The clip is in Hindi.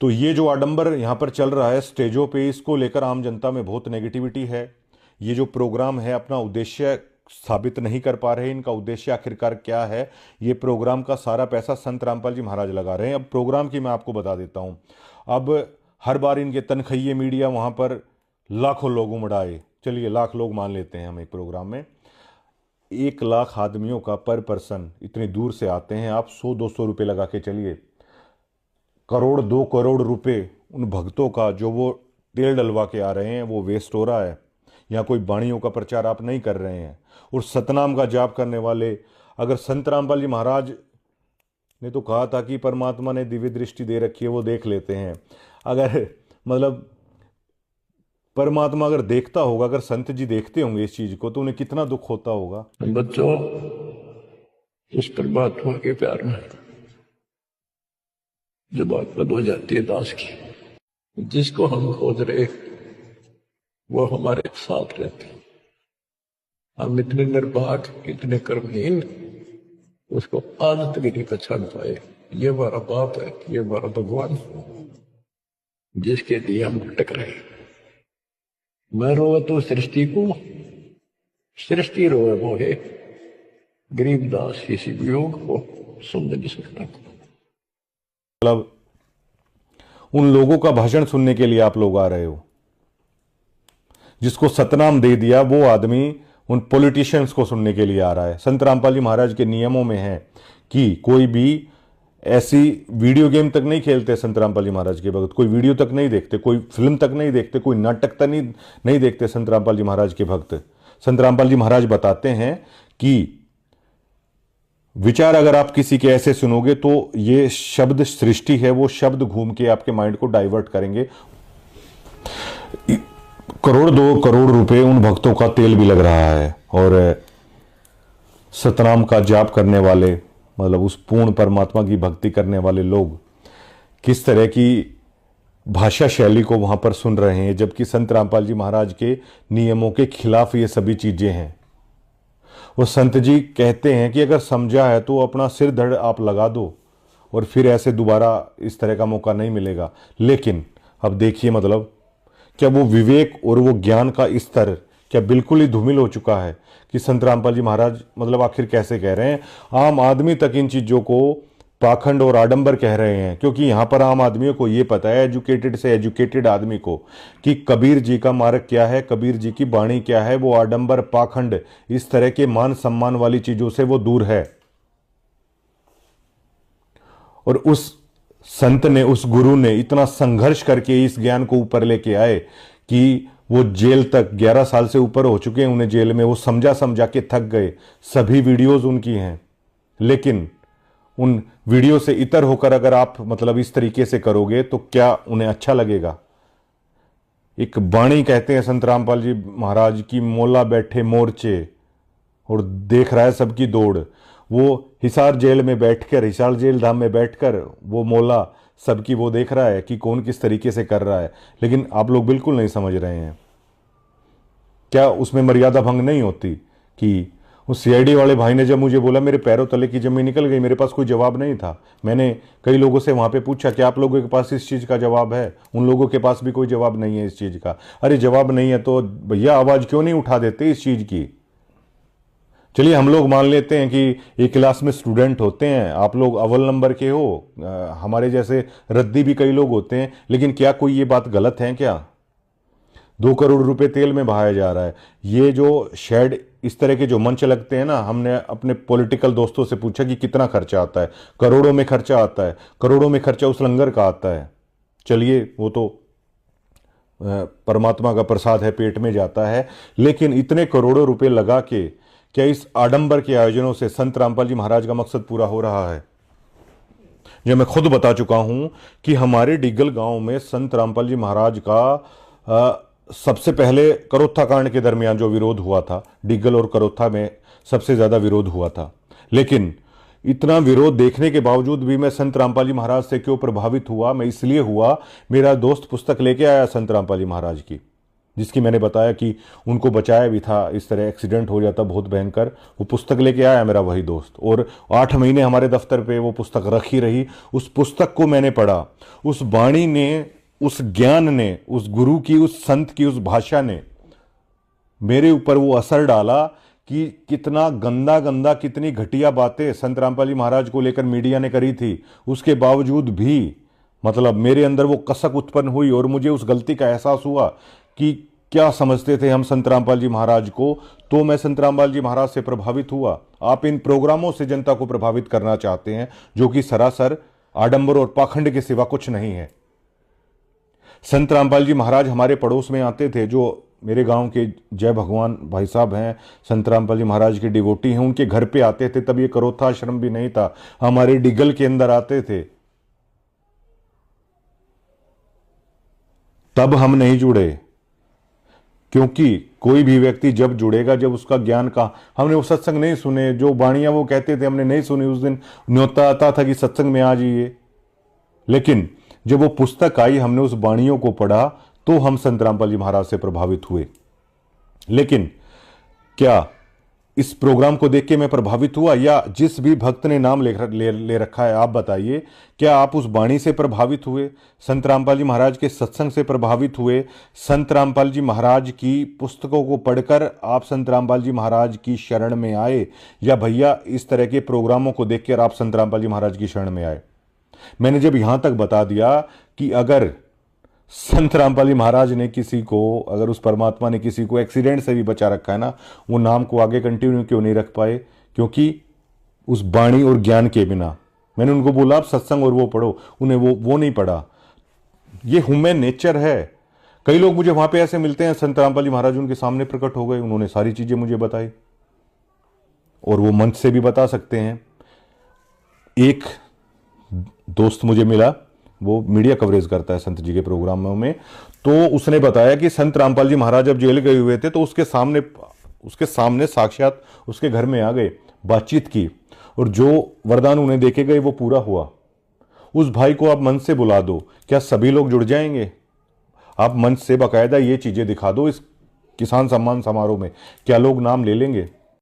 तो ये जो आडंबर यहाँ पर चल रहा है स्टेजों पे, इसको लेकर आम जनता में बहुत नेगेटिविटी है। ये जो प्रोग्राम है अपना उद्देश्य साबित नहीं कर पा रहे। इनका उद्देश्य आखिरकार क्या है? ये प्रोग्राम का सारा पैसा संत रामपाल जी महाराज लगा रहे हैं। अब प्रोग्राम की मैं आपको बता देता हूँ। अब हर बार इनके तनखैये मीडिया वहाँ पर लाखों लोग उमड़ाए, चलिए लाख लोग मान लेते हैं हम एक प्रोग्राम में, 1 लाख आदमियों का पर पर्सन इतनी दूर से आते हैं। आप 100-200 रुपये लगा के चलिए, करोड़ 2 करोड़ रुपए उन भक्तों का जो वो तेल डलवा के आ रहे हैं वो वेस्ट हो रहा है। यहाँ कोई बाणियों का प्रचार आप नहीं कर रहे हैं। और सतनाम का जाप करने वाले, अगर संत रामपाल जी महाराज ने तो कहा था कि परमात्मा ने दिव्य दृष्टि दे रखी है, वो देख लेते हैं। अगर मतलब परमात्मा अगर देखता होगा, अगर संत जी देखते होंगे इस चीज को, तो उन्हें कितना दुख होता होगा। बच्चों, इस परमात्मा के प्यार में जो बात बद हो जाती है दास की, जिसको हम खोज रहे वो हमारे साथ रहते। हम इतने निर्भाग, इतने कर्महीन, उसको आज तक नहीं पहचान पाए। ये हमारा बाप है, ये हमारा भगवान, जिसके लिए हम भटक रहे। मैं रोवे तो सृष्टि को, सृष्टि रोवे वो है। गरीबदास किसी वियोग को सुन नहीं सकता। मतलब उन लोगों का भाषण सुनने के लिए आप लोग आ रहे हो। जिसको सतनाम दे दिया वो आदमी उन पॉलिटिशियंस को सुनने के लिए आ रहा है। संत रामपाल जी महाराज के नियमों में है कि कोई भी ऐसी वीडियो गेम तक नहीं खेलते संत रामपाल जी महाराज के भक्त, कोई वीडियो तक नहीं देखते, कोई फिल्म तक नहीं देखते, कोई नाटक तक नहीं देखते संत रामपाल जी महाराज के भक्त। संत रामपाल जी महाराज बताते हैं कि विचार अगर आप किसी के ऐसे सुनोगे तो ये शब्द सृष्टि है, वो शब्द घूम के आपके माइंड को डाइवर्ट करेंगे। करोड़ 2 करोड़ रुपए उन भक्तों का तेल भी लग रहा है। और सतनाम का जाप करने वाले, मतलब उस पूर्ण परमात्मा की भक्ति करने वाले लोग किस तरह की भाषा शैली को वहां पर सुन रहे हैं, जबकि संत रामपाल जी महाराज के नियमों के खिलाफ ये सभी चीजें हैं। वो संत जी कहते हैं कि अगर समझा है तो अपना सिर धड़ आप लगा दो और फिर ऐसे दोबारा इस तरह का मौका नहीं मिलेगा। लेकिन अब देखिए, मतलब क्या वो विवेक और वो ज्ञान का स्तर क्या बिल्कुल ही धूमिल हो चुका है कि संत रामपाल जी महाराज मतलब आखिर कैसे कह रहे हैं। आम आदमी तक इन चीजों को पाखंड और आडंबर कह रहे हैं, क्योंकि यहां पर आम आदमियों को यह पता है, एजुकेटेड से एजुकेटेड आदमी को, कि कबीर जी का मार्ग क्या है, कबीर जी की बाणी क्या है। वो आडंबर, पाखंड, इस तरह के मान सम्मान वाली चीजों से वो दूर है। और उस संत ने, उस गुरु ने इतना संघर्ष करके इस ज्ञान को ऊपर लेके आए कि वो जेल तक 11 साल से ऊपर हो चुके हैं उन्हें जेल में। वो समझा समझा के थक गए। सभी वीडियोस उनकी हैं, लेकिन उन वीडियो से इतर होकर अगर आप मतलब इस तरीके से करोगे तो क्या उन्हें अच्छा लगेगा? एक बाणी कहते हैं संत रामपाल जी महाराज की, मोला बैठे मोर्चे और देख रहा है सबकी दौड़। वो हिसार जेल में बैठकर, हिसार जेल धाम में बैठकर वो मोला सबकी वो देख रहा है कि कौन किस तरीके से कर रहा है। लेकिन आप लोग बिल्कुल नहीं समझ रहे हैं। क्या उसमें मर्यादा भंग नहीं होती? कि उस सीआईडी वाले भाई ने जब मुझे बोला, मेरे पैरों तले की जमीन निकल गई। मेरे पास कोई जवाब नहीं था। मैंने कई लोगों से वहां पे पूछा कि आप लोगों के पास इस चीज का जवाब है? उन लोगों के पास भी कोई जवाब नहीं है इस चीज का। अरे जवाब नहीं है तो भैया आवाज क्यों नहीं उठा देते इस चीज की? चलिए हम लोग मान लेते हैं कि एक क्लास में स्टूडेंट होते हैं, आप लोग अव्वल नंबर के हो, हमारे जैसे रद्दी भी कई लोग होते हैं, लेकिन क्या कोई ये बात गलत है क्या? 2 करोड़ रुपए तेल में बहाया जा रहा है। ये जो शेड, इस तरह के जो मंच लगते हैं ना, हमने अपने पॉलिटिकल दोस्तों से पूछा कि कितना खर्चा आता है। करोड़ों में खर्चा आता है। करोड़ों में खर्चा उस लंगर का आता है। चलिए वो तो परमात्मा का प्रसाद है, पेट में जाता है। लेकिन इतने करोड़ों रुपए लगा के क्या इस आडंबर के आयोजनों से संत रामपाल जी महाराज का मकसद पूरा हो रहा है? जो मैं खुद बता चुका हूं कि हमारे डिग्गल गांव में संत रामपाल जी महाराज का सबसे पहले करोत्था कांड के दरमियान जो विरोध हुआ था, डिग्गल और करोत्था में सबसे ज्यादा विरोध हुआ था। लेकिन इतना विरोध देखने के बावजूद भी मैं संत रामपाल जी महाराज से क्यों प्रभावित हुआ? मैं इसलिए हुआ, मेरा दोस्त पुस्तक लेके आया संत रामपाल जी महाराज की, जिसकी मैंने बताया कि उनको बचाया भी था, इस तरह एक्सीडेंट हो जाता बहुत भयंकर। वो पुस्तक लेके आया मेरा वही दोस्त, और 8 महीने हमारे दफ्तर पे वो पुस्तक रखी रही। उस पुस्तक को मैंने पढ़ा, उस वाणी ने, उस ज्ञान ने, उस गुरु की, उस संत की, उस भाषा ने मेरे ऊपर वो असर डाला कि कितना गंदा गंदा, कितनी घटिया बातें संत रामपाल जी महाराज को लेकर मीडिया ने करी थी, उसके बावजूद भी मतलब मेरे अंदर वो कसक उत्पन्न हुई और मुझे उस गलती का एहसास हुआ कि क्या समझते थे हम संत रामपाल जी महाराज को। तो मैं संत रामपाल जी महाराज से प्रभावित हुआ। आप इन प्रोग्रामों से जनता को प्रभावित करना चाहते हैं, जो कि सरासर आडंबर और पाखंड के सिवा कुछ नहीं है। संत रामपाल जी महाराज हमारे पड़ोस में आते थे, जो मेरे गांव के जय भगवान भाई साहब हैं, संत रामपाल जी महाराज के डिवोटी हैं, उनके घर पे आते थे। तब ये करोथा आश्रम भी नहीं था, हमारे डिगल के अंदर आते थे। तब हम नहीं जुड़े, क्योंकि कोई भी व्यक्ति जब जुड़ेगा, जब उसका ज्ञान का, हमने वो सत्संग नहीं सुने, जो वाणियां वो कहते थे हमने नहीं सुनी। उस दिन न्योता आता था कि सत्संग में आ जाइए, लेकिन जब वो पुस्तक आई, हमने उस वाणियों को पढ़ा, तो हम संत रामपाल जी महाराज से प्रभावित हुए। लेकिन क्या इस प्रोग्राम को देख के मैं प्रभावित हुआ, या जिस भी भक्त ने नाम ले रखा है, आप बताइए, क्या आप उस वाणी से प्रभावित हुए? संत रामपाल जी महाराज के सत्संग से प्रभावित हुए? संत रामपाल जी महाराज की पुस्तकों को पढ़कर आप संत रामपाल जी महाराज की शरण में आए, या भैया इस तरह के प्रोग्रामों को देखकर आप संत रामपाल जी महाराज की शरण में आए? मैंने जब यहां तक बता दिया कि अगर संत रामपाल जी महाराज ने किसी को, अगर उस परमात्मा ने किसी को एक्सीडेंट से भी बचा रखा है ना, वो नाम को आगे कंटिन्यू क्यों नहीं रख पाए? क्योंकि उस वाणी और ज्ञान के बिना, मैंने उनको बोला आप सत्संग और वो पढ़ो, उन्हें वो नहीं पढ़ा। ये ह्यूमन नेचर है। कई लोग मुझे वहां पे ऐसे मिलते हैं, संत रामपाल जी महाराज उनके सामने प्रकट हो गए, उन्होंने सारी चीजें मुझे बताई, और वो मंच से भी बता सकते हैं। एक दोस्त मुझे मिला, वो मीडिया कवरेज करता है संत जी के प्रोग्रामों में, तो उसने बताया कि संत रामपाल जी महाराज जब जेल गए हुए थे, तो उसके सामने साक्षात उसके घर में आ गए, बातचीत की, और जो वरदान उन्हें देखे गए वो पूरा हुआ। उस भाई को आप मंच से बुला दो, क्या सभी लोग जुड़ जाएंगे? आप मंच से बाकायदा ये चीजें दिखा दो इस किसान सम्मान समारोह में, क्या लोग नाम ले लेंगे?